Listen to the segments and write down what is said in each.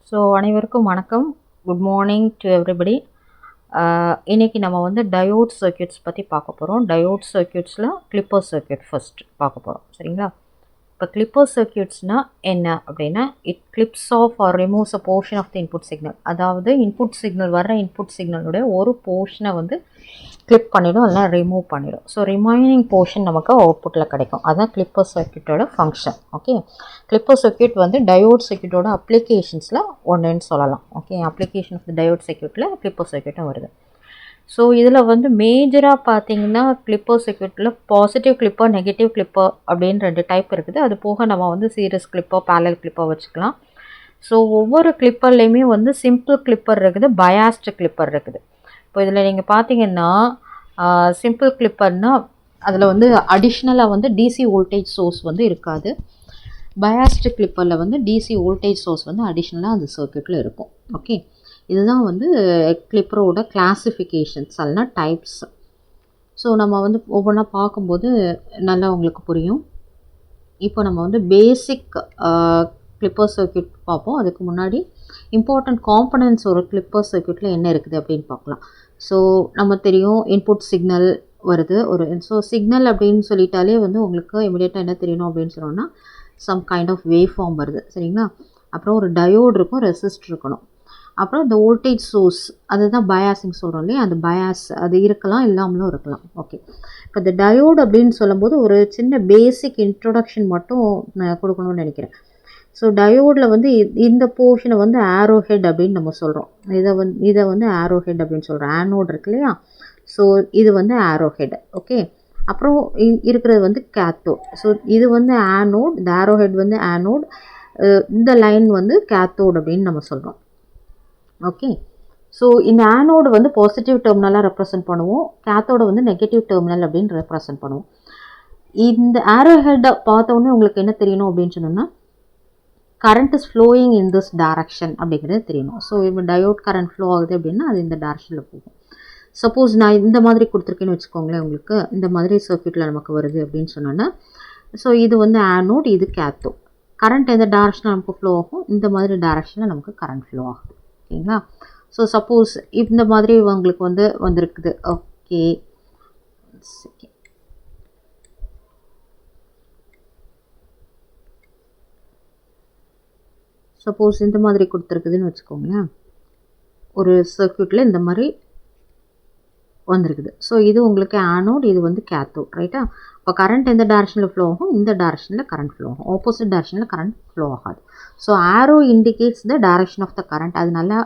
So அனைவருக்கும் வணக்கம். Good morning to everybody. இன்றைக்கி நம்ம வந்து டயோட் சர்க்யூட்ஸ் பற்றி பார்க்க போகிறோம். டயோட் சர்க்யூட்ஸில் கிளிப்பர் சர்க்யூட் ஃபஸ்ட் பார்க்க போகிறோம், சரிங்களா? இப்போ கிளிப்பர் சர்க்யூட்ஸ்னால் என்ன அப்படின்னா, it clips off or removes a portion of the input signal. அதாவது இன்புட் சிக்னல் வர்ற இன்புட் சிக்னலுடைய ஒரு போர்ஷனை வந்து கிளிப் பண்ணிவிடும், அதெல்லாம் ரிமூவ் பண்ணிவிடும். ஸோ ரிமைனிங் போர்ஷன் நமக்கு அவுட்புட்டில் கிடைக்கும். அதுதான் கிளிப்பர் சர்க்யூட்டோட ஃபங்க்ஷன். ஓகே, கிளிப்பர் சர்க்யூட் வந்து டயோட் சர்க்யூட்டோட அப்ளிகேஷன்ஸில் ஒன்றுன்னு சொல்லலாம். Okay, application of the diode சர்க்யூட்டில் கிளிப்பர் சர்க்யூட்டும் வருது. ஸோ இதில் வந்து மேஜராக பார்த்தீங்கன்னா கிளிப்பர் சர்க்யூட்டில் பாசிட்டிவ் கிளிப்பர், நெகட்டிவ் கிளிப்பர் அப்படின்னு 2 டைப் இருக்குது. அது போக நம்ம வந்து சீரியஸ் கிளிப்பர், பேரலல் கிளிப்பர் வச்சுக்கலாம். ஸோ ஒவ்வொரு கிளிப்பர்லேயுமே வந்து சிம்பிள் கிளிப்பர் இருக்குது, பயாஸ்டு கிளிப்பர் இருக்குது. இப்போ இதில் நீங்கள் பார்த்தீங்கன்னா சிம்பிள் கிளிப்பர்னால் அதில் வந்து அடிஷ்னலாக வந்து டிசி வோல்டேஜ் சோர்ஸ் வந்து இருக்காது. பயாஸ்டு கிளிப்பரில் வந்து டிசி வோல்டேஜ் சோர்ஸ் வந்து அடிஷ்னலாக அந்த சர்க்யூட்டில் இருக்கும். ஓகே, இதுதான் வந்து கிளிப்பரோட கிளாசிஃபிகேஷன்ஸ் எல்லாம் டைப்ஸ். ஸோ நம்ம வந்து ஒவ்வொன்றா பார்க்கும்போது நல்லா உங்களுக்கு புரியும். இப்போ நம்ம வந்து பேசிக் கிளிப்பர் சர்க்யூட் பார்ப்போம். அதுக்கு முன்னாடி இம்பார்ட்டண்ட் காம்பனன்ட்ஸ் ஒரு கிளிப்பர் சர்க்யூட்டில் என்ன இருக்குது அப்படின்னு பார்க்கலாம். ஸோ நம்ம தெரியும் இன்புட் சிக்னல் வருது ஒரு. ஸோ சிக்னல் அப்படின்னு சொல்லிட்டாலே வந்து உங்களுக்கு இமிடியேட்டாக என்ன தெரியணும் அப்படின்னு சொன்னோன்னா some kind of wave form வருது, சரிங்களா? அப்புறம் ஒரு டயோடு இருக்கும், ரெசிஸ்டர் இருக்கணும். அப்புறம் இந்த வோல்டேஜ் சோர்ஸ், அதுதான் பயாஸிங் சொல்கிறோம் இல்லையா? அந்த பயாஸ் அது இருக்கலாம், இல்லாமலும் இருக்கலாம். ஓகே, இப்போ இந்த டயோடு அப்படின்னு சொல்லும்போது ஒரு சின்ன பேசிக் இன்ட்ரொடக்ஷன் மட்டும் நான் கொடுக்கணும்னு நினைக்கிறேன். ஸோ டயோடில் வந்து இந்த போர்ஷனை வந்து ஆரோ ஹெட் அப்படின்னு நம்ம சொல்கிறோம். இதை வந்து ஆரோ ஹெட் அப்படின்னு சொல்கிறோம். ஆனோட் இருக்கு இல்லையா? ஸோ இது வந்து ஆரோ ஹெட். ஓகே, அப்புறம் இருக்கிறது வந்து கேத்தோட். ஸோ இது வந்து ஆனோட், இந்த ஆரோ ஹெட் வந்து ஆனோட், இந்த லைன் வந்து கேத்தோட் அப்படின்னு நம்ம சொல்கிறோம். ஓகே, ஸோ இந்த ஆனோடு வந்து பாசிட்டிவ் டெர்மினலாக ரெப்ரசன்ட் பண்ணுவோம், கேத்தோட வந்து நெகட்டிவ் டெர்மினல் அப்படின்னு ரெப்ரசன்ட் பண்ணுவோம். இந்த ஆரோ ஹெட்டை பார்த்தோன்னே உங்களுக்கு என்ன தெரியணும் அப்படின்னு சொன்னோம்னா, current is flowing in this direction அப்படிங்கிறது தெரியணும். ஸோ இப்போ டயோட் கரண்ட் ஃப்ளோ ஆகுது அப்படின்னா அது இந்த டைரக்ஷனில் போகும். சப்போஸ் நான் இந்த மாதிரி கொடுத்துருக்கேன்னு வச்சுக்கோங்களேன், உங்களுக்கு இந்த மாதிரி சர்க்யூட்டில் நமக்கு வருது அப்படின்னு சொன்னோன்னா, ஸோ இது வந்து ஆனோட், இது கேத்தோட். கரண்ட் எந்த டைரக்ஷனில் நமக்கு ஃப்ளோ ஆகும், இந்த மாதிரி டைரக்ஷனில் நமக்கு கரண்ட் ஃப்ளோ ஆகுது. ஓகேங்களா? ஸோ சப்போஸ் இந்த மாதிரி உங்களுக்கு வந்து வந்திருக்குது. ஓகே, சப்போஸ் இந்த மாதிரி கொடுத்துருக்குதுன்னு வச்சுக்கோங்களேன், ஒரு சர்க்யூட்டில் இந்த மாதிரி வந்திருக்குது. ஸோ இது உங்களுக்கு ஆனோட், இது வந்து கேத்தோட், ரைட்டா? இப்போ கரண்ட் எந்த டைரக்ஷனில் ஃப்ளோ ஆகும், இந்த டைரக்ஷனில் கரண்ட் ஃப்ளோ ஆகும், ஆப்போசிட் டைரக்ஷனில் கரண்ட் ஃப்ளோ ஆகாது. So arrow indicates the direction of the current. அது நல்லா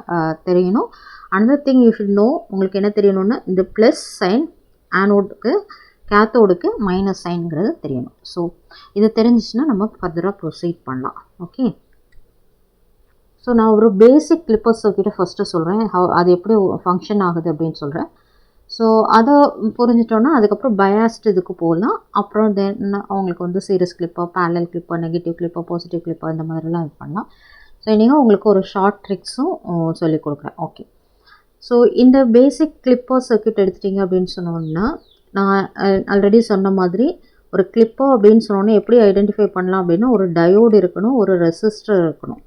தெரியணும். Another thing you should know, உங்களுக்கு என்ன தெரியணும்னா இந்த ப்ளஸ் சைன் ஆனோடுக்கு, கேத்தோடுக்கு மைனஸ் சைன்ங்கிறது தெரியணும். ஸோ இது தெரிஞ்சிச்சுன்னா நம்ம ஃபர்தராக ப்ரொசீட் பண்ணலாம். ஓகே, ஸோ நான் ஒரு பேசிக் கிளிப்பர் சர்க்யூட்டை ஃபஸ்ட்டு சொல்கிறேன், அது எப்படி ஃபங்க்ஷன் ஆகுது அப்படின்னு சொல்கிறேன். ஸோ அதை புரிஞ்சிட்டோன்னா அதுக்கப்புறம் பயாஸ்டு இதுக்கு போகலாம். அப்புறம் தென் அவங்களுக்கு வந்து series clipper, parallel clipper, negative clipper, positive clipper, இந்த மாதிரிலாம் இது பண்ணலாம். ஸோ இன்றைக்கி உங்களுக்கு ஒரு ஷார்ட் ட்ரிக்ஸும் சொல்லிக் கொடுக்குறேன். ஓகே, ஸோ இந்த பேசிக் கிளிப்பர் சர்க்யூட் எடுத்துட்டிங்க அப்படின்னு சொன்னோன்னா, நான் ஆல்ரெடி சொன்ன மாதிரி ஒரு கிளிப்பர் அப்படின்னு சொன்னோன்னே எப்படி ஐடென்டிஃபை பண்ணலாம் அப்படின்னா, ஒரு டயோடு இருக்கணும், ஒரு ரெசிஸ்டர் இருக்கணும்.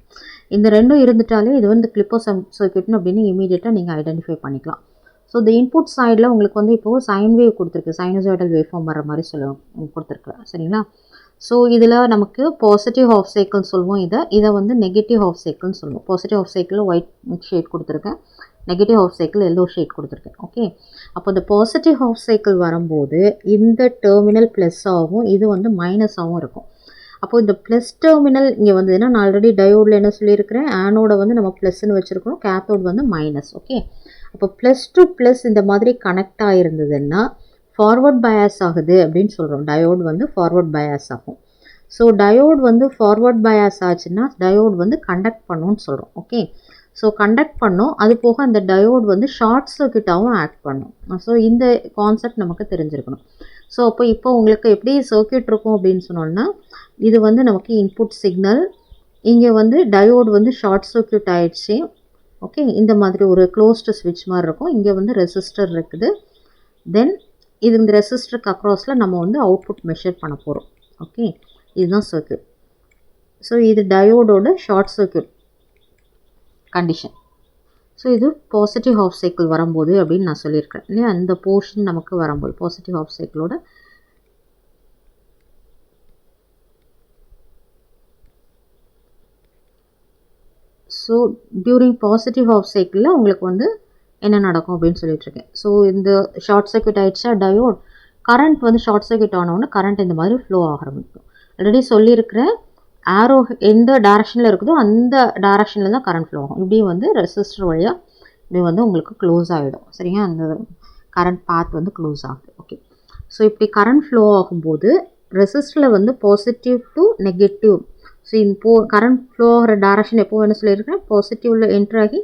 இந்த ரெண்டும் இருந்துட்டாலே இது வந்து கிளிப்பர் சர்க்யூட்னு அப்படின்னு இமீடியட்டாக நீங்கள் ஐடென்டிஃபை பண்ணிக்கலாம். ஸோ இந்த இன்புட் சைடில் உங்களுக்கு வந்து இப்போது சைன் வேவ் கொடுத்துருக்கு, சைனசாய்டல் வேவ் ஃபார்ம் வர மாதிரி கொடுத்துருக்கு, சரிங்களா? ஸோ இதில் நமக்கு பாசிட்டிவ் ஹாஃப் சைக்கிள்னு சொல்லுவோம், இதை வந்து நெகட்டிவ் ஹாஃப் சைக்கிள்னு சொல்லுவோம். பாசிட்டிவ் ஹாஃப் சைக்கிளில் ஒயிட் ஷேட் கொடுத்துருக்கேன், negative half cycle yellow shade கொடுத்துருக்கேன். ஓகே, அப்போ இந்த பாசிட்டிவ் ஹாஃப் சைக்கிள் வரும்போது இந்த டெர்மினல் ப்ளஸ் ஆகும், இது வந்து மைனஸாகவும் இருக்கும். அப்போது இந்த ப்ளஸ் டெர்மினல் இங்கே வந்ததுன்னா, நான் ஆல்ரெடி டயோடில் என்ன சொல்லியிருக்கிறேன், ஆனோட வந்து நம்ம ப்ளஸ்ன்னு வச்சுருக்கணும், கேத்தோடு வந்து மைனஸ். ஓகே, அப்போ ப்ளஸ் டு ப்ளஸ் இந்த மாதிரி கனெக்ட் ஆகிருந்ததுன்னா ஃபார்வர்ட் பயாஸ் ஆகுது அப்படின்னு சொல்கிறோம். டயோடு வந்து ஃபார்வர்ட் பயாஸ் ஆகும். ஸோ டயோடு வந்து ஃபார்வர்ட் பயாஸ் ஆச்சுன்னா டயோடு வந்து கண்டக்ட் பண்ணுன்னு சொல்கிறோம். ஓகே, ஸோ கண்டக்ட் பண்ணோம். அது போக அந்த டயோடு வந்து ஷார்ட் சர்க்யூட்டாகவும் ஆக்ட் பண்ணும். ஸோ இந்த கான்செப்ட் நமக்கு தெரிஞ்சிருக்கணும். ஸோ இப்போ உங்களுக்கு எப்படி சர்க்யூட் இருக்கும் அப்படின்னு சொன்னோன்னா, இது வந்து நமக்கு இன்புட் சிக்னல், இங்கே வந்து டயோடு வந்து ஷார்ட் சர்க்யூட் ஆகிடுச்சு. ஓகே, இந்த மாதிரி ஒரு க்ளோஸ்டு ஸ்விட்ச் மாதிரி இருக்கும். இங்கே வந்து ரெசிஸ்டர் இருக்குது. தென் இது இந்த ரெசிஸ்டருக்கு அக்ராஸில் நம்ம வந்து அவுட்புட் மெஷர் பண்ண போகிறோம். ஓகே, இதுதான் சர்க்யூட். ஸோ இது டயோடோட ஷார்ட் சர்க்யூட். கண்டிஷன். ஸோ இது பாசிட்டிவ் ஹாஃப் சைக்கிள் வரும்போது அப்படின்னு நான் சொல்லியிருக்கேன் இல்லையா, அந்த போர்ஷன் நமக்கு வரும்போது பாசிட்டிவ் ஹாஃப் சைக்கிளோட ஸோ டியூரிங் பாசிட்டிவ் ஹாஃப் சைக்கிளில் உங்களுக்கு வந்து என்ன நடக்கும் அப்படின்னு சொல்லிட்டுருக்கேன். ஸோ இந்த ஷார்ட் சர்க்யூட் ஆகிடுச்சா டயோட், கரண்ட் வந்து ஷார்ட் சர்க்யூட் ஆனவுடனே கரண்ட் இந்த மாதிரி ஃப்ளோ ஆரம்பிக்கும். ஆல்ரெடி சொல்லியிருக்கிறேன், ஆரோ எந்த டைரக்ஷனில் இருக்குதோ அந்த டைரக்ஷனில் தான் கரண்ட் ஃப்ளோ ஆகும். இப்படி வந்து ரெசிஸ்டர் வழியாக இப்படி வந்து உங்களுக்கு க்ளோஸ் ஆகிடும். சரியா, அந்த கரண்ட் பாத் வந்து க்ளோஸ் ஆகுது. ஓகே, ஸோ இப்படி கரண்ட் ஃப்ளோ ஆகும்போது ரெசிஸ்டரில் வந்து positive to negative. So current flow ஆகிற டைரக்ஷன் எப்போ வேணும் சொல்லியிருக்கேன், பாசிட்டிவில் என்ட்ரு ஆகி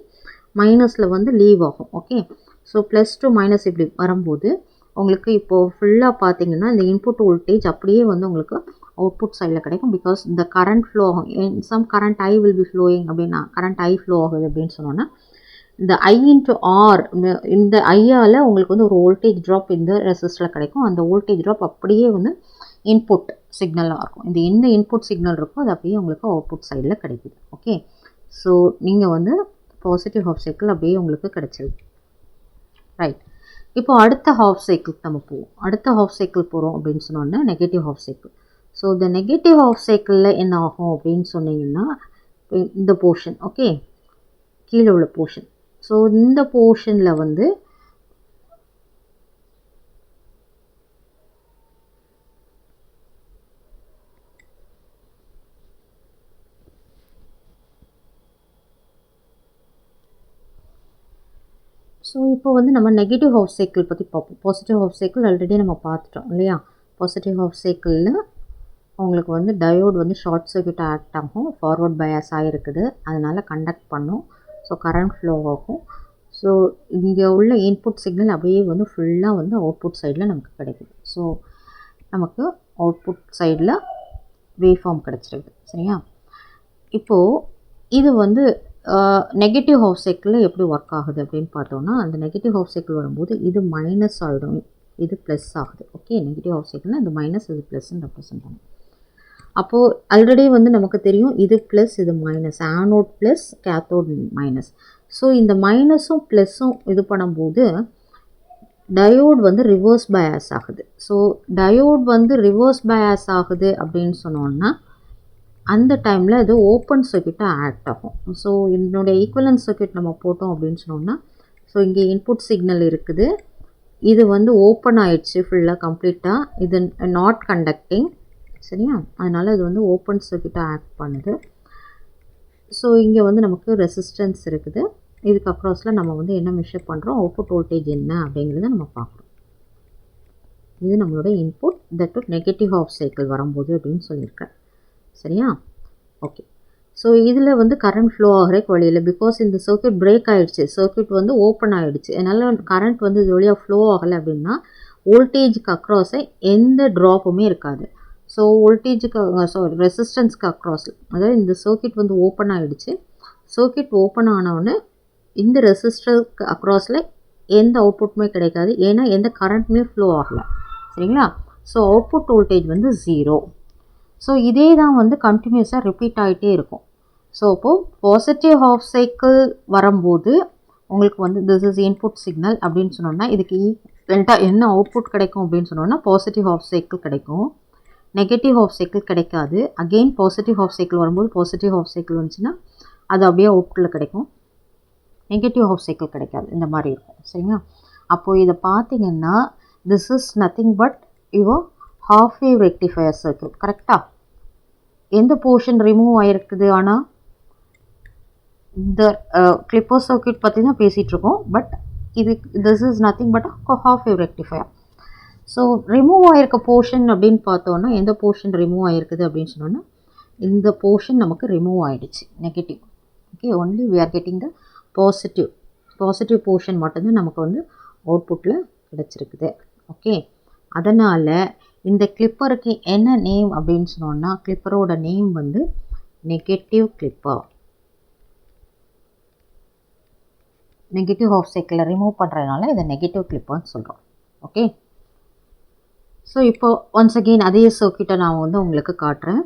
மைனஸில் வந்து லீவ் ஆகும். Okay, so plus two minus இப்படி வரும்போது உங்களுக்கு இப்போது ஃபுல்லாக பார்த்தீங்கன்னா இந்த இன்புட் வோல்டேஜ் அப்படியே வந்து உங்களுக்கு அவுட்புட் சைடில் கிடைக்கும். பிகாஸ் இந்த கரண்ட் ஃப்ளோ ஆகும், some current I will be flowing அப்படின்னா கரண்ட் ஐ ஃப்ளோ ஆகுது அப்படின்னு சொன்னோன்னா இந்த ஐ இன்ட்டு ஆர், இந்த ஐயால் உங்களுக்கு வந்து ஒரு வோல்டேஜ் ட்ராப் இந்த ரெசிஸ்டரில் கிடைக்கும். அந்த வோல்டேஜ் ட்ராப் அப்படியே வந்து இன்புட் சிக்னலாக இருக்கும். இந்த எந்த இன்புட் சிக்னல் இருக்கோ அது அப்படியே உங்களுக்கு அவுட்புட் சைடில் கிடைக்குது. ஓகே, ஸோ நீங்கள் வந்து பாசிட்டிவ் ஹாஃப் சைக்கிள் அப்படியே உங்களுக்கு கிடைச்சிருக்கு. ரைட், இப்போ அடுத்த ஹாஃப் சைக்கிளுக்கு நம்ம போவோம். அடுத்த ஹாஃப் சைக்கிள் போகிறோம் அப்படின்னு சொன்னோன்னா நெகட்டிவ் ஹாஃப் சைக்கிள். ஸோ இந்த நெகட்டிவ் ஹாஃப் சைக்கிளில் என்ன ஆகும் அப்படின்னு சொன்னீங்கன்னா இந்த போர்ஷன், ஓகே, கீழே உள்ள போர்ஷன். ஸோ இந்த போர்ஷனில் வந்து ஸோ இப்போ வந்து நம்ம நெகட்டிவ் ஹாஃப் சைக்கிள் பற்றி பார்ப்போம். பாசிட்டிவ் ஹாஃப் சைக்கிள் ஆல்ரெடி நம்ம பார்த்துட்டோம் இல்லையா. பாசிட்டிவ் ஹாஃப் சைக்கிளில் உங்களுக்கு வந்து டயோட் வந்து ஷார்ட் சர்க்யூட் ஆக்ட் ஆகும், ஃபார்வர்ட் பயாஸ் ஆகிருக்குது, அதனால் கண்டக்ட் பண்ணும். ஸோ கரண்ட் ஃப்ளோ ஆகும். ஸோ இங்கே உள்ள இன்புட் சிக்னல் அப்படியே வந்து ஃபுல்லாக வந்து அவுட்புட் சைடில் நமக்கு கிடைக்குது. ஸோ நமக்கு அவுட்புட் சைடில் வேவ் ஃபார்ம் கிடச்சிருக்கு. சரியா, இப்போது இது வந்து நெகட்டிவ் ஹாஃப் சைக்கிளில் எப்படி ஒர்க் ஆகுது அப்படின்னு பார்த்தோன்னா, அந்த நெகட்டிவ் ஹாஃப் சைக்கிள் வரும்போது இது மைனஸ் ஆகிடும், இது ப்ளஸ் ஆகுது. ஓகே, நெகட்டிவ் ஹாஃப் சைக்கிள்னால் இந்த மைனஸ் இது ப்ளஸ்ன்னு ரெப்ரசென்ட் பண்ணும். அப்போது ஆல்ரெடி வந்து நமக்கு தெரியும் இது ப்ளஸ் இது minus, anode plus cathode minus. So இந்த மைனஸும் ப்ளஸ்ஸும் இது பண்ணும்போது டயோட் வந்து ரிவர்ஸ் பயாஸ் ஆகுது. ஸோ டயோட் வந்து ரிவர்ஸ் பயாஸ் ஆகுது அப்படின்னு சொன்னோன்னா அந்த டைமில் இது ஓப்பன் சர்க்யூட்டாக ஆக்ட் ஆகும். ஸோ இதனுடைய ஈக்குவலன்ட் சர்க்யூட் நம்ம போட்டோம் அப்படின்னு சொன்னோம்னா, ஸோ இங்கே இன்புட் சிக்னல் இருக்குது, இது வந்து ஓப்பன் ஆகிடுச்சு ஃபுல்லாக கம்ப்ளீட்டாக, இது நாட் கண்டக்டிங். சரியா, அதனால் இது வந்து ஓப்பன் சர்க்யூட்டாக ஆக்ட் பண்ணுது. ஸோ இங்கே வந்து நமக்கு ரெசிஸ்டன்ஸ் இருக்குது. இதுக்கு அக்ராஸில் நம்ம வந்து என்ன மெஷர் பண்ணுறோம், அவுட்புட் வோல்டேஜ் என்ன அப்படிங்கிறத நம்ம பார்க்குறோம். இது நம்மளோட input that negative half cycle வரும்போது அப்படின்னு சொல்லியிருக்கேன். சரியா, ஓகே. ஸோ இதில் வந்து கரண்ட் ஃப்ளோ ஆகிறக்கு வழியில், பிகாஸ் இந்த சர்க்யூட் பிரேக் ஆகிடுச்சு, சர்க்யூட் வந்து ஓப்பன் ஆகிடுச்சு, அதனால் கரண்ட் வந்து இது வழியாக ஃப்ளோ ஆகலை அப்படின்னா வோல்டேஜுக்கு அக்ராஸை எந்த ட்ராப்புமே இருக்காது. ஸோ வோல்டேஜுக்கு ரெசிஸ்டன்ஸ்க்கு அக்ராஸில், அதாவது இந்த சர்க்யூட் வந்து ஓப்பன் ஆகிடுச்சு, சர்க்யூட் ஓப்பன் ஆனவுடனே இந்த ரெசிஸ்டருக்கு அக்ராஸில் எந்த அவுட்புட்டுமே கிடைக்காது, ஏன்னா எந்த கரண்ட்டுமே ஃப்ளோ ஆகலை. சரிங்களா, ஸோ அவுட்புட் வோல்டேஜ் வந்து 0. ஸோ இதே தான் வந்து கண்டினியூஸாக ரிப்பீட் ஆகிட்டே இருக்கும். ஸோ அப்போது பாசிட்டிவ் ஹாஃப் சைக்கிள் வரும்போது உங்களுக்கு வந்து திஸ் இஸ் இன்புட் சிக்னல் அப்படின்னு சொன்னோன்னா இதுக்கு ஈக்குவல்ட்டாக என்ன அவுட்புட் கிடைக்கும் அப்படின்னு சொன்னோன்னா பாசிட்டிவ் ஹாஃப் சைக்கிள் கிடைக்கும், நெகட்டிவ் ஹாஃப் சைக்கிள் கிடைக்காது. அகெயின் பாசிட்டிவ் ஹாஃப் சைக்கிள் வரும்போது பாசிட்டிவ் ஹாஃப் சைக்கிள் வந்துச்சுன்னா அது அப்படியே அவுட்புட்டில் கிடைக்கும், நெகட்டிவ் ஹாஃப் சைக்கிள் கிடைக்காது, இந்த மாதிரி இருக்கும். சரிங்களா, அப்போது இதை பார்த்தீங்கன்னா this is nothing but your half wave rectifier circuit. கரெக்டாக எந்த போர்ஷன் ரிமூவ் ஆகிருக்குது, ஆனால் இந்த கிளிப்பர் சர்க்யூட் பற்றி தான் பேசிகிட்ருக்கோம். பட் இது this is nothing but half wave rectifier. So remove ஆகிருக்க போர்ஷன் அப்படின்னு பார்த்தோன்னா எந்த போர்ஷன் ரிமூவ் ஆகிருக்குது அப்படின்னு சொன்னோன்னா இந்த போர்ஷன் நமக்கு ரிமூவ் ஆகிடுச்சு, negative. Okay, only we are getting the positive portion மட்டும்தான் நமக்கு வந்து அவுட்புட்டில் கிடச்சிருக்குது. ஓகே, அதனால் இந்த கிளிப்பருக்கு என்ன நேம் அப்படின்னு சொன்னோன்னா கிளிப்பரோட நேம் வந்து நெகட்டிவ் கிளிப்பர். நெகட்டிவ் ஹாஃப் சைக்கிளை ரிமூவ் பண்ணுறதுனால இதை நெகட்டிவ் கிளிப்பர்னு சொல்கிறோம். ஓகே, ஸோ இப்போ ஒன்ஸ் அகெயின் அதே சர்க்யூட்டை நான் வந்து உங்களுக்கு காட்டுறேன்.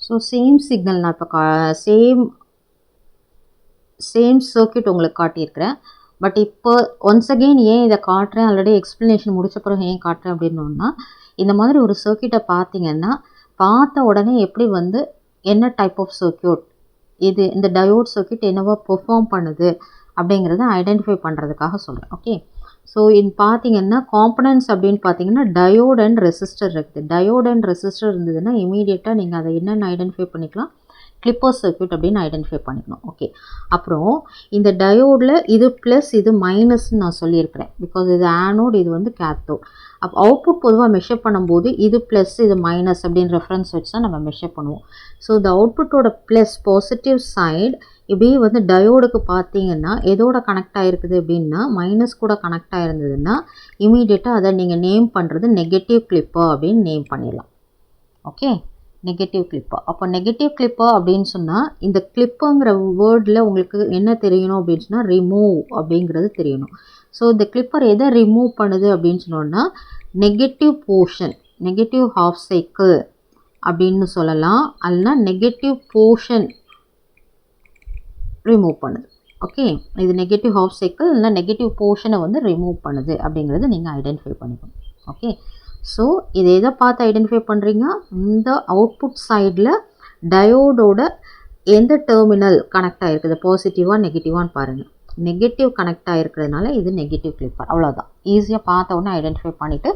ஸோ சேம் சிக்னல் நான் இப்போ சேம் சர்க்யூட் உங்களுக்கு காட்டியிருக்கிறேன். பட் இப்போ ஒன்ஸ் அகெயின் ஏன் இதை காட்டுறேன், ஆல்ரெடி எக்ஸ்ப்ளனேஷன் முடிச்ச பிறகு ஏன் காட்டுறேன் அப்படின்னோன்னா, இந்த மாதிரி ஒரு சர்க்யூட்டை பார்த்தீங்கன்னா பார்த்த உடனே எப்படி வந்து என்ன டைப் ஆஃப் சர்க்யூட் இது, இந்த டயோட் சர்க்யூட் என்னவோ பெர்ஃபார்ம் பண்ணுது அப்படிங்கிறத ஐடென்டிஃபை பண்ணுறதுக்காக சொல்கிறேன். ஓகே, ஸோ இது பார்த்தீங்கன்னா காம்பனன்ட்ஸ் அப்படின்னு பார்த்தீங்கன்னா டயோட் அண்ட் ரெசிஸ்டர் இருக்குது. டயோட் அண்ட் ரெசிஸ்டர் இருந்ததுன்னா இமீடியட்டாக நீங்கள் அதை என்னென்னு ஐடென்டிஃபை பண்ணிக்கலாம், கிளிப்பர் சர்க்யூட் அப்படின்னு ஐடென்டிஃபை பண்ணிக்கணும். ஓகே, அப்புறம் இந்த டயோடில் இது ப்ளஸ் இது மைனஸ்ன்னு நான் சொல்லியிருக்கிறேன். பிகாஸ் இது ஆனோட், இது வந்து கேத்தோட். அப்போ அவுட்புட் பொதுவாக மெஷர் பண்ணும்போது இது ப்ளஸ் இது மைனஸ் அப்படின்னு ரெஃபரன்ஸ் வச்சு தான் நம்ம மெஷர் பண்ணுவோம். ஸோ இந்த அவுட்புட்டோட ப்ளஸ் பாசிட்டிவ் சைடு இப்படி வந்து டயோடுக்கு பார்த்தீங்கன்னா எதோட கனெக்ட் ஆகிருக்குது அப்படின்னா மைனஸ் கூட கனெக்ட் ஆகிருந்ததுன்னா இமீடியட்டாக அதை நீங்கள் நேம் பண்ணுறது நெகட்டிவ் கிளிப்பர் அப்படின்னு நேம் பண்ணிடலாம். Okay, negative clipper. அப்போ நெகட்டிவ் கிளிப்பர் அப்படின்னு சொன்னால் இந்த கிளிப்புங்கிற வேர்டில் உங்களுக்கு என்ன தெரியணும் அப்படின்னு சொன்னால் ரிமூவ் அப்படிங்கிறது தெரியணும். ஸோ இந்த கிளிப்பர் எதை ரிமூவ் பண்ணுது அப்படின்னு சொன்னோன்னா negative portion, negative half cycle அப்படின்னு சொல்லலாம், அல்லனா நெகட்டிவ் போர்ஷன் ரிமூவ் பண்ணுது. ஓகே, இது நெகட்டிவ் ஹாஃப் சைக்கிள் இல்லைனா நெகட்டிவ் போர்ஷனை வந்து ரிமூவ் பண்ணுது அப்படிங்கிறது நீங்கள் ஐடென்டிஃபை பண்ணிக்கணும். ஓகே, ஸோ இதை எதை பார்த்து ஐடென்டிஃபை பண்ணுறீங்க, இந்த அவுட்புட் சைடில் டயோடோட எந்த டெர்மினல் கனெக்ட் ஆகிருக்குது, பாசிட்டிவாக நெகட்டிவான்னு பாருங்கள். நெகட்டிவ் கனெக்ட் ஆகிருக்கிறதுனால இது நெகட்டிவ் கிளிப்பர். அவ்வளோதான், ஈஸியாக பார்த்த உடனே ஐடென்டிஃபை பண்ணிவிட்டு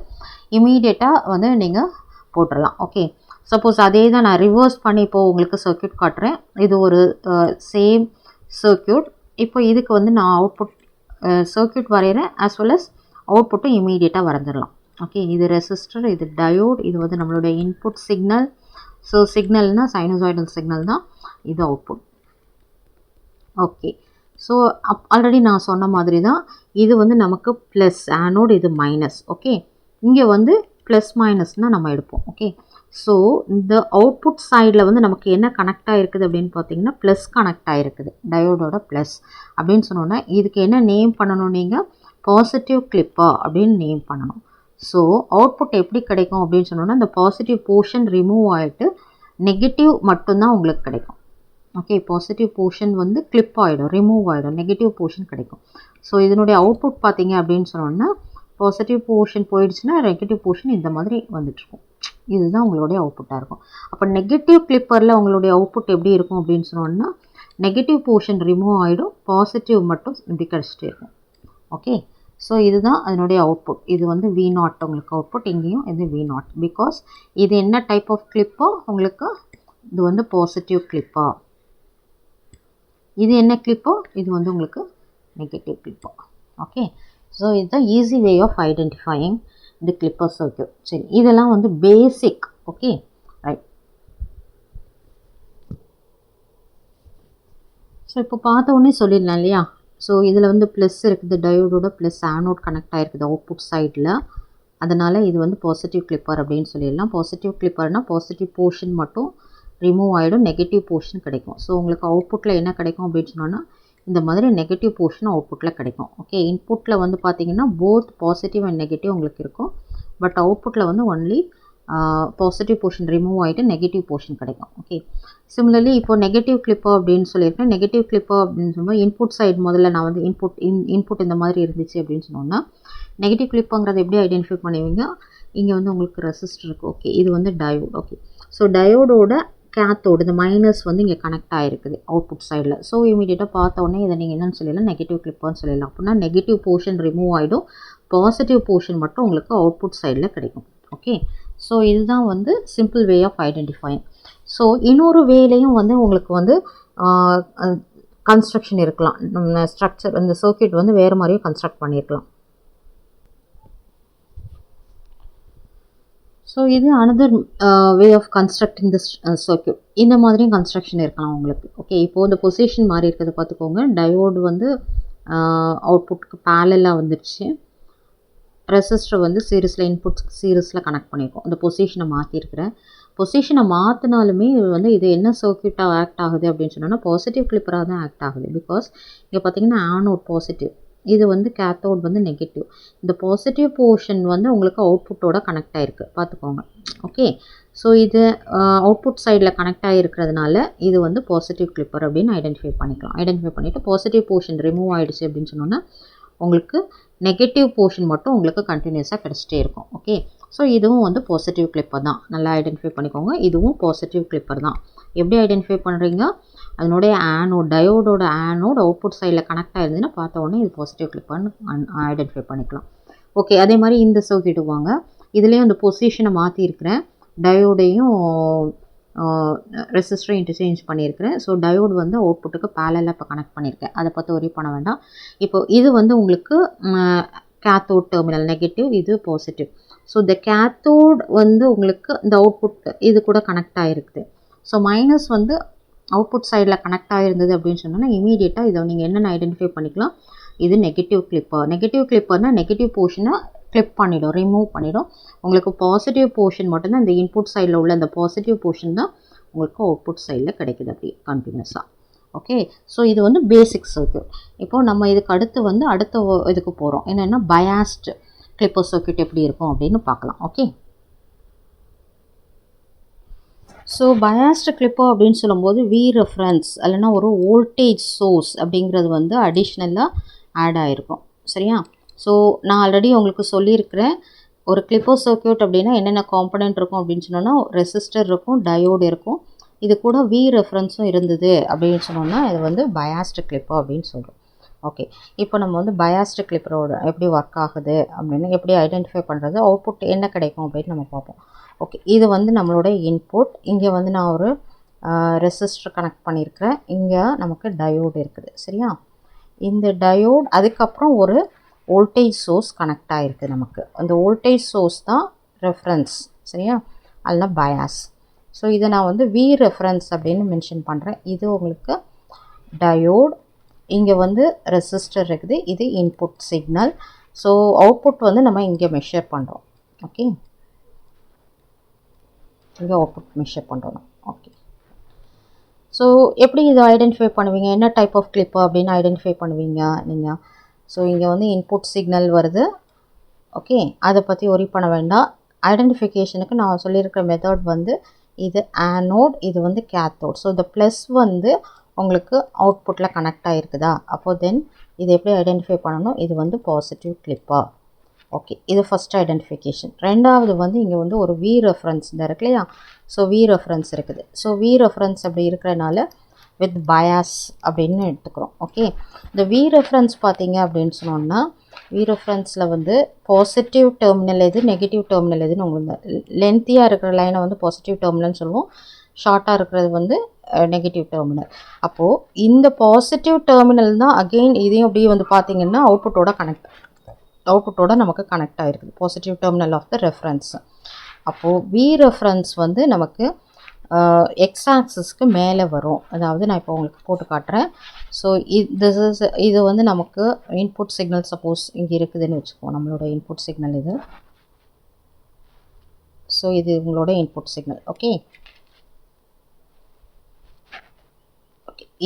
இமீடியட்டாக வந்து நீங்கள் போட்டுடலாம். ஓகே, சப்போஸ் அதே தான் நான் ரிவர்ஸ் பண்ணி இப்போது உங்களுக்கு சர்க்யூட் காட்டுறேன். இது ஒரு சேம் சர்க்யூட். இப்போ இதுக்கு வந்து நான் அவுட்புட் சர்க்யூட் வரைகிறேன், ஆஸ் வெல் அஸ் அவுட்புட்டும் இமீடியட்டாக வரைஞ்சிடலாம். ஓகே, இது ரெசிஸ்டர், இது டயோட், இது வந்து நம்மளுடைய இன்புட் சிக்னல். ஸோ சிக்னல்னால் சைனசாய்டல் சிக்னல் தான், இது அவுட்புட். ஓகே, ஸோ ஆல்ரெடி நான் சொன்ன மாதிரி தான் இது வந்து நமக்கு ப்ளஸ் ஆனோட், இது மைனஸ். ஓகே, இங்கே வந்து ப்ளஸ் மைனஸ்னால் நம்ம எடுப்போம். ஓகே, ஸோ இந்த அவுட்புட் சைடில் வந்து நமக்கு என்ன கனெக்ட் ஆகிருக்குது அப்படின்னு பார்த்தீங்கன்னா ப்ளஸ் கனெக்ட் ஆகிருக்குது, டயோடோட ப்ளஸ் அப்படின்னு சொன்னோன்னா இதுக்கு என்ன நேம் பண்ணணும், நீங்கள் பாசிட்டிவ் கிளிப்பர் அப்படின்னு நேம் பண்ணணும். ஸோ அவுட்புட் எப்படி கிடைக்கும் அப்படின்னு சொன்னோன்னா இந்த பாசிட்டிவ் போர்ஷன் ரிமூவ் ஆகிட்டு நெகட்டிவ் மட்டும்தான் உங்களுக்கு கிடைக்கும். ஓகே, பாசிட்டிவ் போர்ஷன் வந்து கிளிப் ஆகிடும், ரிமூவ் ஆகிடும், நெகட்டிவ் போர்ஷன் கிடைக்கும். ஸோ இதனுடைய அவுட்புட் பார்த்தீங்க அப்படின்னு சொன்னோன்னா பாசிட்டிவ் போர்ஷன் போயிடுச்சுன்னா நெகட்டிவ் போர்ஷன் இந்த மாதிரி வந்துட்டுருக்கும். இதுதான் உங்களுடைய அவுட்புட்டாக இருக்கும். அப்போ நெகட்டிவ் கிளிப்பரில் உங்களுடைய அவுட்புட் எப்படி இருக்கும் அப்படின்னு சொன்னோன்னா நெகட்டிவ் போர்ஷன் ரிமூவ் ஆகிடும், பாசிட்டிவ் மட்டும் இப்படி கிடச்சிட்டே இருக்கும். ஓகே, ஸோ இதுதான் அதனுடைய அவுட்புட். இது வந்து V0 உங்களுக்கு அவுட்புட், இங்கேயும் இது V0. பிகாஸ் இது என்ன டைப் ஆஃப் கிளிப்போ உங்களுக்கு இது வந்து பாசிட்டிவ் கிளிப்பா, இது என்ன கிளிப்போ இது வந்து உங்களுக்கு நெகட்டிவ் கிளிப்போ. ஓகே, ஸோ இதுதான் easy way of identifying the clipper circuit. சரி, இதெல்லாம் வந்து பேசிக். Okay, right. ஸோ இப்போ பார்த்த உடனே சொல்லிடலாம் இல்லையா. ஸோ இதில் வந்து ப்ளஸ் இருக்குது, டயோடோட ப்ளஸ் ஆனோட் கனெக்ட் ஆகிருக்குது அவுட்புட் சைடில், அதனால் இது வந்து பாசிட்டிவ் கிளிப்பர் அப்படின்னு சொல்லிடலாம். பாசிட்டிவ் கிளிப்பர்னால் பாசிட்டிவ் போர்ஷன் மட்டும் ரிமூவ் ஆகிடும், நெகட்டிவ் போர்ஷன் கிடைக்கும். ஸோ உங்களுக்கு அவுட்புட்டில் என்ன கிடைக்கும் அப்படின்னு சொன்னோன்னா இந்த மாதிரி நெகட்டிவ் போர்ஷன் அவுட்புட்டில் கிடைக்கும். ஓகே, இன்புட்டில் வந்து பார்த்தீங்கன்னா போத் பாசிட்டிவ் அண்ட் நெகட்டிவ் உங்களுக்கு இருக்கும். பட் அவுட்புட்டில் வந்து ஒன்லி பாசிட்டிவ் போர்ஷன் ரிமூவ் ஆகிட்டு நெகட்டிவ் போர்ஷன் கிடைக்கும். ஓகே, சிமிலர்லி இப்போ நெகட்டிவ் கிளிப்பர் அப்படின்னு சொல்லியிருக்கேன். நெகட்டிவ் கிளிப்பர் அப்படின்னு சொன்னால் இன்புட் சைடு முதல்ல நான் வந்து இன்புட் இந்த மாதிரி இருந்துச்சு அப்படின்னு சொன்னோன்னா நெகட்டிவ் கிளிப்புங்கிறத எப்படி ஐடென்டிஃபை பண்ணுவீங்க, இங்கே வந்து உங்களுக்கு ரெசிஸ்டர் இருக்குது. ஓகே, இது வந்து டயோட். ஓகே, ஸோ டயோடோட கேத்தோடு இந்த மைனஸ் வந்து இங்கே கனெக்ட் ஆகிருக்குது அவுட்புட் சைடில். ஸோ இமீடியட்டாக பார்த்த உடனே இதை நீங்கள் என்னென்னு சொல்லலாம், நெகட்டிவ் கிளிப்பர்னு சொல்லலாம். அப்படின்னா நெகட்டிவ் போர்ஷன் ரிமூவ் ஆகிடும், பாசிட்டிவ் போர்ஷன் மட்டும் உங்களுக்கு அவுட்புட் சைடில் கிடைக்கும். ஓகே, ஸோ இதுதான் வந்து simple way of identifying. So இன்னொரு வேலையும் வந்து உங்களுக்கு வந்து கன்ஸ்ட்ரக்ஷன் இருக்கலாம், ஸ்ட்ரக்சர் இந்த சர்க்யூட் வந்து வேறு மாதிரியும் கன்ஸ்ட்ரக்ட் பண்ணியிருக்கலாம். ஸோ இது another way of constructing this circuit. இந்த மாதிரியும் கன்ஸ்ட்ரக்ஷன் இருக்கலாம் உங்களுக்கு. ஓகே, இப்போது இந்த பொசிஷன் மாறி இருக்கிறத பார்த்துக்கோங்க. டயோடு வந்து அவுட்புட்டுக்கு பேரலாக வந்துடுச்சு, ரெசிஸ்டர் வந்து சீரிஸில் இன்புட் சீரிஸில் கனெக்ட் பண்ணியிருக்கோம். இந்த பொசிஷனை மாற்றிருக்கிறேன். பொசிஷனை மாற்றினாலுமே வந்து இது என்ன சர்க்யூட்டாக ஆக்ட் ஆகுது அப்படின்னு சொன்னோன்னா பாசிட்டிவ் கிளிப்பராக தான் ஆக்ட் ஆகுது. பிகாஸ் இங்கே பார்த்தீங்கன்னா ஆனோட் பாசிட்டிவ், இது வந்து கேத்தோட் வந்து நெகட்டிவ். இந்த பாசிட்டிவ் போர்ஷன் வந்து உங்களுக்கு அவுட்புட்டோட கனெக்ட் ஆகிருக்கு பார்த்துக்கோங்க. ஓகே, ஸோ இது அவுட்புட் சைடில் கனெக்ட் ஆகிருக்கிறதுனால இது வந்து பாசிட்டிவ் கிளிப்பர் அப்படின்னு ஐடென்டிஃபை பண்ணிக்கலாம். ஐடென்டிஃபை பண்ணிவிட்டு பாசிட்டிவ் போர்ஷன் ரிமூவ் ஆகிடுச்சு அப்படின்னு சொன்னோன்னா உங்களுக்கு நெகட்டிவ் போர்ஷன் மட்டும் உங்களுக்கு கண்டினியூஸாக கிடச்சிட்டே இருக்கும். ஓகே, ஸோ இதுவும் வந்து பாசிட்டிவ் கிளிப்பர் தான். நல்லா ஐடென்டிஃபை பண்ணிக்கோங்க. இதுவும் பாசிட்டிவ் கிளிப்பர் தான். எப்படி ஐடென்டிஃபை பண்ணுறீங்க? அதனுடைய டயோடோட ஆனோட் அவுட்புட் சைடில் கனெக்ட் ஆகிருந்துன்னா பார்த்த உடனே இது பாசிட்டிவ் கிளிப்பர்னு ஐடென்டிஃபை பண்ணிக்கலாம். ஓகே, அதே மாதிரி இந்த சர்க்யூட்டு வாங்க. இதுலேயும் அந்த பொசிஷனை மாற்றிருக்கிறேன். டயோடையும் ரெசிஸ்டரையும் இன்டர்சேஞ்ச் பண்ணியிருக்கிறேன். ஸோ டயோடு வந்து அவுட்புட்டுக்கு பேரலாக இப்போ கனெக்ட் பண்ணியிருக்கேன். அதை பற்றி ஒரி பண்ண வேண்டாம். இப்போ இது வந்து உங்களுக்கு கேத்தோட் டெர்மினல் நெகட்டிவ், இது பாசிட்டிவ். ஸோ இந்த கேத்தோட் வந்து உங்களுக்கு இந்த அவுட்புட் இது கூட கனெக்ட் ஆகிருக்குது. ஸோ மைனஸ் வந்து அவுட்புட் சைடில் கனெக்ட் ஆகிருந்தது அப்படின்னு சொன்னால் இமீடியட்டாக இதை நீங்கள் என்னென்ன ஐடென்டிஃபை பண்ணிக்கலாம்? இது நெகட்டிவ் கிளிப்பர். நெகட்டிவ் கிளிப்பர்னால் நெகட்டிவ் போர்ஷனை கிளிப் பண்ணிடும், ரிமூவ் பண்ணிடும். உங்களுக்கு பாசிட்டிவ் போர்ஷன் மட்டும்தான் இந்த இன்புட் சைடில் உள்ள அந்த பாசிட்டிவ் போர்ஷன் தான் உங்களுக்கு அவுட்புட் சைடில் கிடைக்குது அப்படி கண்டினியூஸாக. ஓகே, ஸோ இது வந்து பேசிக் சர்க்யூட். இப்போது நம்ம இதுக்கு அடுத்து வந்து அடுத்த இதுக்கு போகிறோம். என்னென்னா பயாஸ்டு கிளிப்பர் சர்க்யூட் எப்படி இருக்கும் அப்படின்னு பார்க்கலாம். ஓகே, ஸோ பயாஸ்டு கிளிப்பர் அப்படின்னு சொல்லும்போது வி ரெஃபரன்ஸ் இல்லைன்னா ஒரு வோல்டேஜ் சோர்ஸ் அப்படிங்கிறது வந்து அடிஷ்னலாக ஆட் ஆகிருக்கும். சரியா? ஸோ நான் ஆல்ரெடி உங்களுக்கு சொல்லியிருக்கிறேன், ஒரு கிளிப்பர் சர்க்யூட் அப்படின்னா என்னென்ன காம்பனண்ட் இருக்கும் அப்படின்னு சொன்னோன்னா ரெசிஸ்டர் இருக்கும், டயோடு இருக்கும், இது கூட வி ரெஃபரன்ஸும் இருந்தது அப்படின்னு சொன்னோன்னா இது வந்து பயாஸ்டு கிளிப்பர் அப்படின்னு சொல்கிறோம். ஓகே, இப்போ நம்ம வந்து பயாஸ்டு கிளிப்பரோட எப்படி ஒர்க் ஆகுது அப்படின்னு எப்படி ஐடென்டிஃபை பண்ணுறது, அவுட்புட் என்ன கிடைக்கும் அப்படின்னு நம்ம பார்ப்போம். ஓகே, இது வந்து நம்மளோட இன்புட். இங்கே வந்து நான் ஒரு ரெசிஸ்டர் கனெக்ட் பண்ணியிருக்கிறேன். இங்கே நமக்கு டயோடு இருக்குது. சரியா? இந்த டயோடு அதுக்கப்புறம் ஒரு வோல்டேஜ் சோர்ஸ் கனெக்ட் ஆகிருக்கு நமக்கு. அந்த வோல்டேஜ் சோர்ஸ் தான் ரெஃபரன்ஸ். சரியா? அதில் பயாஸ். ஸோ இதை நான் வந்து வி ரெஃபரன்ஸ் அப்படின்னு மென்ஷன் பண்ணுறேன். இது உங்களுக்கு டயோடு, இங்கே வந்து ரெசிஸ்டர் இருக்குது, இது இன்புட் சிக்னல். ஸோ அவுட்புட் வந்து நம்ம இங்கே மெஷர் பண்ணுறோம். ஓகே, இங்கே அவுட்புட் மெஷர் பண்ணுறோம். ஓகே, ஸோ எப்படி இதை ஐடென்டிஃபை பண்ணுவீங்க? என்ன டைப் ஆஃப் கிளிப்பர் அப்படின்னு ஐடென்டிஃபை பண்ணுவீங்க நீங்கள்? ஸோ இங்கே வந்து இன்புட் சிக்னல் வருது. ஓகே, அதை பற்றி ஒரி பண்ண வேண்டாம். ஐடென்டிஃபிகேஷனுக்கு நான் சொல்லியிருக்கிற மெத்தட் வந்து இது ஆனோட், இது வந்து கேத்தோட். ஸோ இந்த ப்ளஸ் வந்து உங்களுக்கு அவுட்புட்டில் கனெக்ட் ஆகிருக்குதா? அப்போது தென் இதை எப்படி ஐடென்டிஃபை பண்ணணும்? இது வந்து பாசிட்டிவ் கிளிப்பர். ஓகே, இது ஃபஸ்ட் ஐடென்டிஃபிகேஷன். ரெண்டாவது வந்து இங்கே வந்து ஒரு வி ரெஃபரன்ஸ் இந்த இருக்கு இல்லையா? ஸோ வி ரெஃபரன்ஸ் இருக்குது. ஸோ வி ரெஃபரன்ஸ் அப்படி இருக்கிறனால வித் பயாஸ் அப்படின்னு எடுத்துக்கிறோம். ஓகே, இந்த வி ரெஃபரன்ஸ் பார்த்தீங்க அப்படின்னு சொன்னோன்னா வி ரெஃபரன்ஸில் வந்து பாசிட்டிவ் டெர்மினல் எது, நெகட்டிவ் டெர்மினல் எதுன்னு உங்களுக்கு லென்த்தியாக இருக்கிற லைனை வந்து பாசிட்டிவ் டெர்மினல்னு சொல்லுவோம், ஷார்ட்டாக இருக்கிறது வந்து நெகட்டிவ் டெர்மினல். அப்போது இந்த பாசிட்டிவ் டெர்மினல் தான் அகெயின் இதையும் அப்படியே வந்து பார்த்தீங்கன்னா அவுட்புட்டோட நமக்கு கனெக்ட் ஆகிருக்குது, positive terminal of the reference. அப்போது வி ரெஃபரன்ஸ் வந்து நமக்கு எக்ஸ் ஆக்சிஸ்க்கு மேலே வரும். அதாவது நான் இப்போ உங்களுக்கு போட்டு காட்டுறேன். ஸோ இது வந்து நமக்கு இன்புட் சிக்னல் சப்போஸ் இங்கே இருக்குதுன்னு வச்சுக்குவோம். நம்மளோட இன்புட் சிக்னல் இது. ஸோ இது உங்களோட இன்புட் சிக்னல். ஓகே,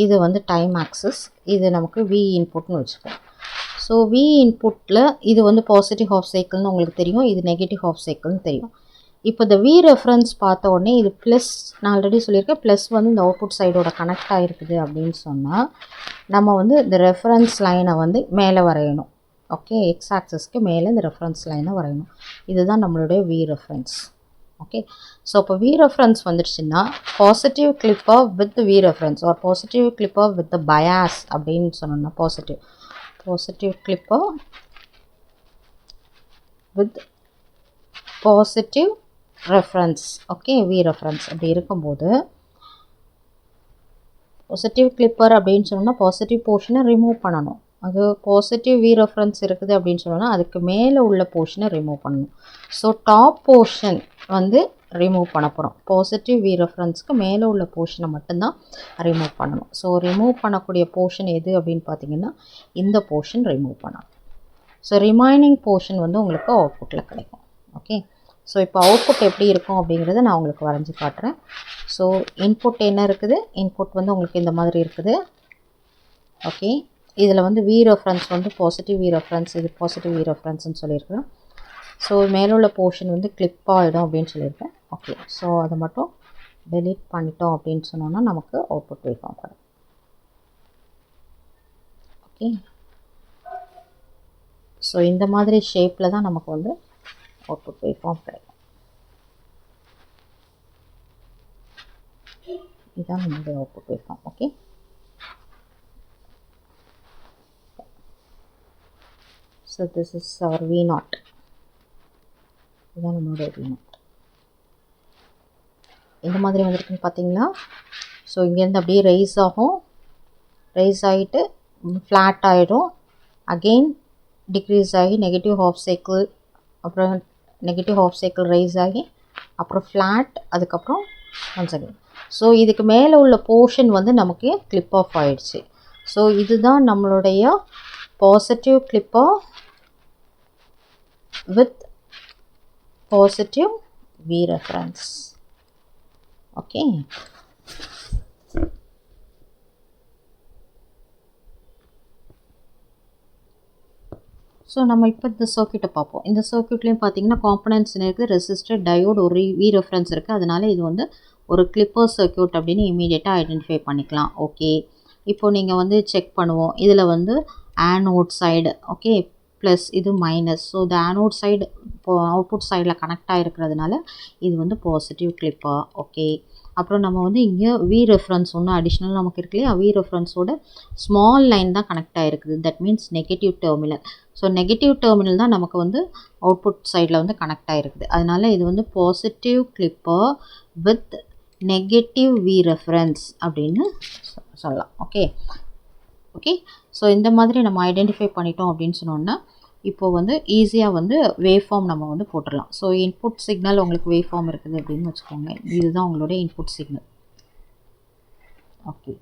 இது வந்து டைம் ஆக்சிஸ், இது நமக்கு வி இன்புட்னு வச்சுப்போம். ஸோ வி இன்புட்டில் இது வந்து பாசிட்டிவ் ஹாஃப் சைக்கிள்னு உங்களுக்கு தெரியும், இது நெகட்டிவ் ஹாஃப் சைக்கிள்னு தெரியும். இப்போ இந்த வி ரெஃபரன்ஸ் பார்த்த உடனே இது ப்ளஸ், நான் ஆல்ரெடி சொல்லியிருக்கேன், ப்ளஸ் வந்து இந்த அவுட்புட் சைடோட கனெக்ட் ஆகிருக்குது அப்படின்னு சொன்னால் நம்ம வந்து இந்த ரெஃபரன்ஸ் லைனை வந்து மேலே வரையணும். ஓகே, எக்ஸ் ஆக்சிஸ்க்கு மேலே இந்த ரெஃபரன்ஸ் லைனை வரையணும். இதுதான் நம்மளுடைய வி ரெஃபரன்ஸ். ஓகே, ஸோ இப்போ வி ரெஃபரன்ஸ் வந்துடுச்சுன்னா positive clipper with V reference or positive clipper with bias அப்படின்னு சொன்னோம்னா positive clipper with positive reference. Okay, V reference அப்படி இருக்கும்போது பாசிட்டிவ் கிளிப்பர் அப்படின்னு சொன்னோம்னா பாசிட்டிவ் போர்ஷனை ரிமூவ் பண்ணணும். அது பாசிட்டிவ் வி ரெஃபரன்ஸ் இருக்குது அப்படின்னு சொன்னோன்னா அதுக்கு மேலே உள்ள போர்ஷனை ரிமூவ் பண்ணணும். ஸோ டாப் போர்ஷன் வந்து ரிமூவ் பண்ண போகிறோம். பாசிட்டிவ் வி ரெஃபரன்ஸ்க்கு மேலே உள்ள போர்ஷனை மட்டும்தான் ரிமூவ் பண்ணணும். ஸோ ரிமூவ் பண்ணக்கூடிய போர்ஷன் எது அப்படின்னு பார்த்தீங்கன்னா இந்த போர்ஷன் ரிமூவ் பண்ணணும். ஸோ ரிமைனிங் போர்ஷன் வந்து உங்களுக்கு அவுட்புட்டில் கிடைக்கும். ஓகே, ஸோ இப்போ அவுட்புட் எப்படி இருக்கும் அப்படிங்கிறத நான் உங்களுக்கு வரைஞ்சி காட்டுறேன். ஸோ இன்புட் என்ன இருக்குது? இன்புட் வந்து உங்களுக்கு இந்த மாதிரி இருக்குது. ஓகே, இதில் வந்து வி ரெஃபரன்ஸ் வந்து பாசிட்டிவ் வி ரெஃபரன்ஸ், இது பாசிட்டிவ் வி ரெஃபரன்ஸ்னு சொல்லியிருக்கிறேன். ஸோ மேலே உள்ள போர்ஷன் வந்து கிளிப் ஆகிடும் அப்படின்னு சொல்லியிருக்கேன். ஓகே, ஸோ அதை மட்டும் டெலீட் பண்ணிட்டோம் அப்படின்னு சொன்னோன்னா நமக்கு அவுட்புட் வேவ் ஃபார்ம் கிடைக்கும். ஓகே, ஸோ இந்த மாதிரி ஷேப்பில் தான் நமக்கு வந்து அவுட்புட் வேவ் ஃபார்ம் கிடைக்கும். இதுதான் நம்மளுடைய output wave form. Okay, so this is our V0. இதுதான் நம்மளுடைய V0. இந்த மாதிரி வந்திருக்குன்னு பார்த்தீங்களா? ஸோ இங்கேருந்து அப்படியே ரைஸ் ஆகும், ரைஸ் ஆகிட்டு ஃப்ளாட் ஆகிடும், அகெயின் டிக்ரீஸ் ஆகி நெகட்டிவ் ஹாஃப் சைக்கிள், அப்புறம் நெகட்டிவ் ஹாஃப் சைக்கிள் ரைஸ் ஆகி அப்புறம் ஃப்ளாட், அதுக்கப்புறம் ஒன்ஸ் அகெயின். ஸோ இதுக்கு மேலே உள்ள போர்ஷன் வந்து நமக்கு கிளிப் ஆஃப் ஆகிடுச்சு. ஸோ இதுதான் நம்மளுடைய positive clipper with positive V reference. Okay, so நம்ம இப்போ இந்த சர்க்யூட்டை பார்ப்போம். இந்த சர்க்யூட்லேயும் பார்த்தீங்கன்னா காம்பனன்ட்ஸ் இருக்குது, ரெசிஸ்டர், டயோடு, ஒரு V ரெஃபரன்ஸ் இருக்குது. அதனால் இது வந்து ஒரு கிளிப்பர் சர்க்யூட் அப்படின்னு இமீடியட்டாக ஐடென்டிஃபை பண்ணிக்கலாம். ஓகே, இப்போது நீங்கள் வந்து செக் பண்ணுவோம். இதில் வந்து ஆனோட் சைடு, ஓகே, ப்ளஸ் இது மைனஸ். ஸோ இந்த ஆனோட் சைடு இப்போ அவுட்புட் சைடில் கனெக்ட் ஆகிருக்கிறதுனால இது வந்து பாசிட்டிவ் கிளிப்பர். ஓகே, அப்புறம் நம்ம வந்து இங்கே V ரெஃபரன்ஸ் ஒன்று அடிஷ்னல் நமக்கு இருக்கு இல்லையா, V ரெஃபரன்ஸோட ஸ்மால் லைன் தான் கனெக்ட் ஆகிருக்குது. That means negative terminal. So negative terminal தான் நமக்கு வந்து அவுட்புட் சைடில் வந்து கனெக்ட் ஆகிருக்குது. அதனால் இது வந்து positive clipper with negative V reference அப்படின்னு சொல்லலாம். ஓகே, ஓகே, ஸோ இந்த மாதிரி நம்ம ஐடென்டிஃபை பண்ணிட்டோம் அப்படின்னு சொன்னோன்னா இப்போது வந்து ஈஸியாக வந்து வேவ் ஃபார்ம் நம்ம வந்து போட்டுடலாம். ஸோ இன்புட் சிக்னல் உங்களுக்கு வேவ் ஃபார்ம் இருக்குது அப்படின்னு வச்சுக்கோங்க. இதுதான் உங்களுடைய இன்புட் சிக்னல். ஓகே,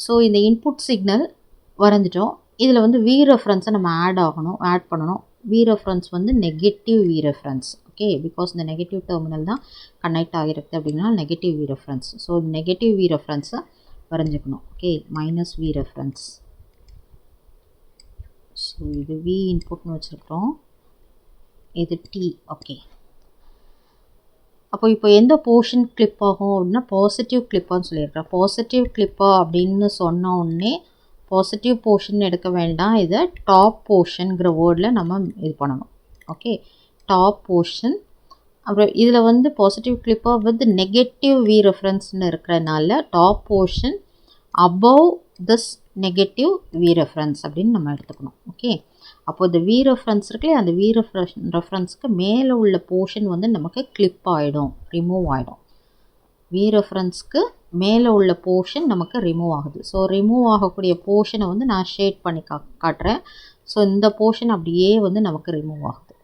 ஸோ இந்த இன்புட் சிக்னல் வரைஞ்சிட்டோம். இதில் வந்து V ரெஃபரன்ஸை நம்ம ஆட் பண்ணணும். V ரெஃபரன்ஸ் வந்து negative V reference. Okay, because இந்த நெகட்டிவ் டெர்மினல் தான் கனெக்ட் ஆகிருக்கு அப்படின்னா negative V reference. So negative V ரெஃபரன்ஸை வரைஞ்சிக்கணும். Okay, minus V reference. So இது V இன்புட்னு வச்சுருக்கிறோம், இது T. ஓகே, அப்போ இப்போ எந்த போர்ஷன் கிளிப் ஆகும் அப்படின்னா பாசிட்டிவ் கிளிப்பான்னு சொல்லியிருக்கிறேன். பாசிட்டிவ் கிளிப்பா அப்படின்னு சொன்ன உடனே பாசிட்டிவ் போர்ஷன் எடுக்க வேண்டாம், இதை டாப் போர்ஷனுங்கிற வேர்டில் நம்ம இது பண்ணணும். Okay, top portion. அப்புறம் இதில் வந்து பாசிட்டிவ் கிளிப்பா வித் நெகட்டிவ் V ரெஃபரன்ஸ்னு இருக்கிறதுனால top portion above this negative V reference அப்படின்னு நம்ம எடுத்துக்கணும். ஓகே, அப்போ இந்த V ரெஃபரன்ஸ் இருக்குல்லையே, அந்த V ரெஃபரன்ஸ்க்கு மேலே உள்ள போர்ஷன் வந்து நமக்கு கிளிப் ஆகிடும், ரிமூவ் ஆகிடும். V ரெஃபரன்ஸ்க்கு மேலே உள்ள போர்ஷன் நமக்கு ரிமூவ் ஆகுது. ஸோ ரிமூவ் ஆகக்கூடிய போர்ஷனை வந்து நான் ஷேட் பண்ணி காட்டுறேன். ஸோ இந்த போர்ஷன் அப்படியே வந்து நமக்கு ரிமூவ் ஆகுது,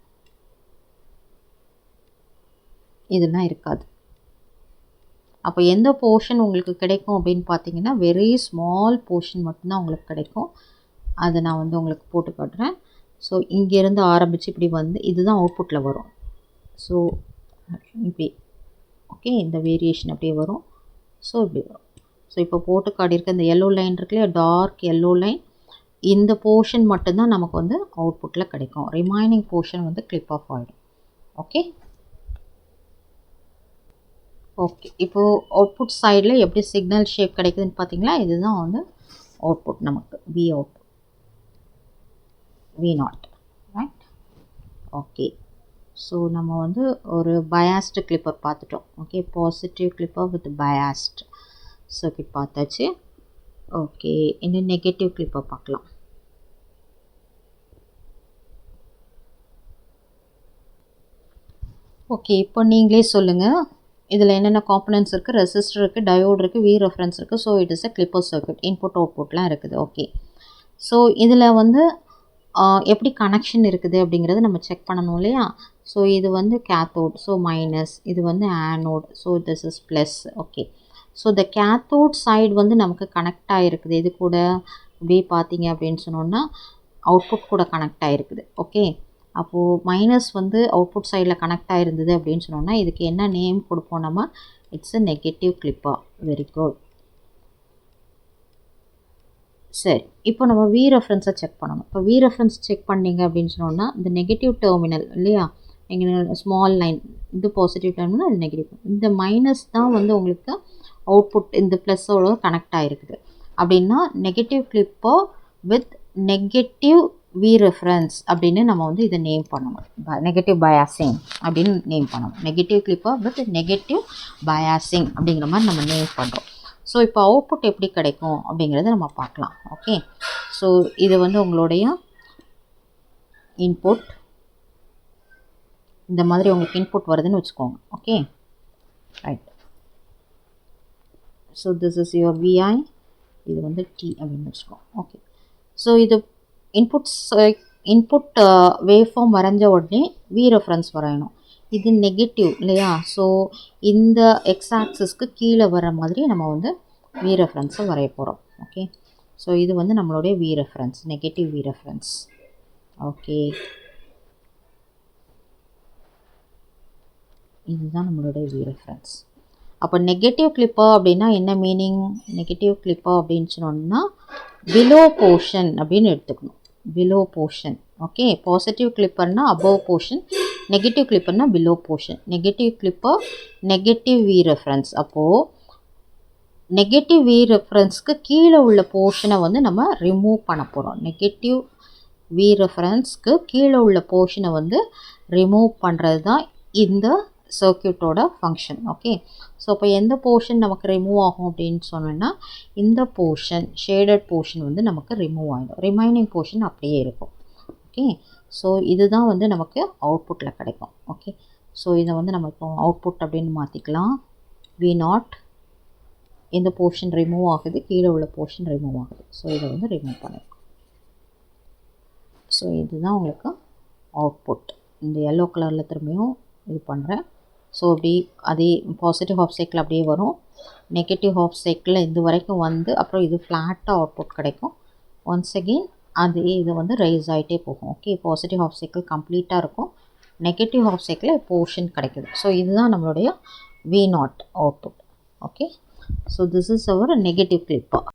இதெல்லாம் இருக்காது. அப்போ எந்த போர்ஷன் உங்களுக்கு கிடைக்கும் அப்படின்னு பார்த்தீங்கன்னா வெரி ஸ்மால் போர்ஷன் மட்டும்தான் உங்களுக்கு கிடைக்கும். அதை நான் வந்து உங்களுக்கு போட்டு காட்டுறேன். ஸோ இங்கேருந்து ஆரம்பித்து இப்படி வந்து இதுதான் அவுட்புட்டில் வரும். ஸோ இப்படி ஓகே, இந்த வேரியேஷன் அப்படியே வரும். ஸோ இப்படி வரும். ஸோ இப்போ போட்டு காட்டியிருக்க இந்த எல்லோ லைன் இருக்குல்லையா, டார்க் எல்லோ லைன், இந்த போர்ஷன் மட்டும்தான் நமக்கு வந்து அவுட்புட்டில் கிடைக்கும். ரிமைனிங் போர்ஷன் வந்து கிளிப் ஆஃப் ஆகிடும். ஓகே, ஓகே, இப்போது அவுட்புட் சைடில் எப்படி சிக்னல் ஷேப் கிடைக்குதுன்னு பார்த்தீங்களா, இதுதான் வந்து அவுட்புட் நமக்கு V output V0. Right, okay. So நம்ம வந்து ஒரு பயாஸ்டு கிளிப்பர் பார்த்துட்டோம். Okay, positive clipper with biased circuit பார்த்தாச்சு. ஓகே, இன்னும் நெகட்டிவ் கிளிப்பர் பார்க்கலாம். ஓகே, இப்போ நீங்களே சொல்லுங்கள், இதில் என்னென்ன காம்பனன்ட்ஸ் இருக்குது, ரெசிஸ்டர் இருக்குது, டயோடு இருக்குது, V ரெஃபரன்ஸ் இருக்குது. So it is a clipper circuit. Input அவுட்புட்லாம் இருக்குது. ஓகே, ஸோ இதில் வந்து எப்படி கனெக்ஷன் இருக்குது அப்படிங்கிறத நம்ம செக் பண்ணணும் இல்லையா. ஸோ இது வந்து கேத்தோட், ஸோ மைனஸ், இது வந்து anode, so this is plus. Okay, so இந்த கேத்தோட் சைடு வந்து நமக்கு கனெக்ட் ஆகிருக்குது. இது கூட இப்படி பார்த்தீங்க அப்படின்னு சொன்னோன்னா அவுட்புட் கூட கனெக்ட் ஆகிருக்குது. ஓகே, அப்போது மைனஸ் வந்து அவுட்புட் சைடில் கனெக்ட் ஆகிருந்தது அப்படின்னு சொன்னோன்னா இதுக்கு என்ன நேம் கொடுப்போம் நம்ம, it's a negative clipper. Very good. சரி, இப்போ நம்ம வி ரெஃபரன்ஸை செக் பண்ணணும். இப்போ வி ரெஃபரன்ஸ் செக் பண்ணிங்க அப்படின்னு சொன்னோம்னா இந்த நெகட்டிவ் டெர்மினல் இல்லையா, எங்கள் ஸ்மால் லைன் இது பாசிட்டிவ் டெர்மினல் அது நெகட்டிவ், இந்த மைனஸ் தான் வந்து உங்களுக்கு அவுட்புட் இந்த ப்ளஸ்ஸோட கனெக்ட் ஆகிருக்குது அப்படின்னா negative clipper with negative V reference அப்படின்னு நம்ம வந்து இதை நேம் பண்ணணும். நெகட்டிவ் பயாசிங் அப்படின்னு நேம் பண்ணணும். Negative clipper with negative biasing அப்படிங்கிற மாதிரி நம்ம நேம் பண்ணுறோம். ஸோ இப்போ அவுட்புட் எப்படி கிடைக்கும் அப்படிங்கிறத நம்ம பார்க்கலாம். ஓகே, ஸோ இது வந்து உங்களுடைய இன்புட், இந்த மாதிரி உங்களுக்கு இன்புட் வருதுன்னு வச்சுக்கோங்க. Okay right, so this is your VI, இது வந்து டி அப்படின்னு வச்சுக்கோங்க. ஓகே, ஸோ இது இன்புட் வேவ் ஃபார்ம் வரைஞ்ச உடனே வி ரெஃபரன்ஸ் வரையணும். இது நெகட்டிவ் இல்லையா, ஸோ இந்த எக்ஸ் ஆக்சிஸ்க்கு கீழே வர மாதிரி நம்ம வந்து வி ரெஃபரன்ஸை வரைய போகிறோம். ஓகே, ஸோ இது வந்து நம்மளுடைய V reference, negative V reference. Okay, இதுதான் நம்மளுடைய வி ரெஃபரன்ஸ். அப்போ நெகட்டிவ் கிளிப்பர் அப்படின்னா என்ன மீனிங்? நெகட்டிவ் கிளிப்பர் அப்படின்னு சொன்னோம்னா பிலோ போர்ஷன் அப்படின்னு எடுத்துக்கணும். Below portion. ஓகே, பாசிட்டிவ் கிளிப்பர்னா அபவ் போர்ஷன், நெகட்டிவ் கிளிப்பர்னா below portion. Negative clipper negative V reference. அப்போது நெகட்டிவ் வி ரெஃபரன்ஸ்க்கு கீழே உள்ள போர்ஷனை வந்து நம்ம ரிமூவ் பண்ண போகிறோம். நெகட்டிவ் வி ரெஃபரன்ஸ்க்கு கீழே உள்ள போர்ஷனை வந்து ரிமூவ் பண்ணுறது தான் இந்த சர்க்யூட்டோட ஃபங்க்ஷன். ஓகே, ஸோ இப்போ எந்த போர்ஷன் நமக்கு ரிமூவ் ஆகும் அப்படின்னு சொன்னோன்னா இந்த போர்ஷன், ஷேடட் போர்ஷன் வந்து நமக்கு ரிமூவ் ஆகிடும். ரிமைனிங் போர்ஷன் அப்படியே இருக்கும். ஓகே, ஸோ இதுதான் வந்து நமக்கு அவுட்புட்டில் கிடைக்கும். ஓகே, ஸோ இதை வந்து நம்ம இப்போ அவுட்புட் அப்படின்னு மாற்றிக்கலாம். வி நாட், இந்த போர்ஷன் ரிமூவ் ஆகுது, கீழே உள்ள போர்ஷன் ரிமூவ் ஆகுது. ஸோ இதை வந்து ரிமூவ் பண்ணிருக்கோம். ஸோ இதுதான் உங்களுக்கு அவுட்புட். இந்த எல்லோ கலரில் திரும்பியும் இது பண்ணுறேன். ஸோ அப்படி அதே பாசிட்டிவ் ஹாஃப் சைக்கிள் அப்படியே வரும், நெகட்டிவ் ஹாஃப் சைக்கிளில் இது வரைக்கும் வந்து அப்புறம் இது ஃப்ளாட்டாக அவுட்புட் கிடைக்கும். ஒன்ஸ் அகெயின் அதே இது வந்து ரைஸ் ஆகிட்டே போகும். ஓகே, பாசிட்டிவ் ஹாஃப் சைக்கிள் கம்ப்ளீட்டாக இருக்கும், நெகட்டிவ் ஹாஃப் சைக்கிளில் போர்ஷன் கிடைக்குது. ஸோ இதுதான் நம்மளுடைய V naught output. Okay, so this is our negative clipper.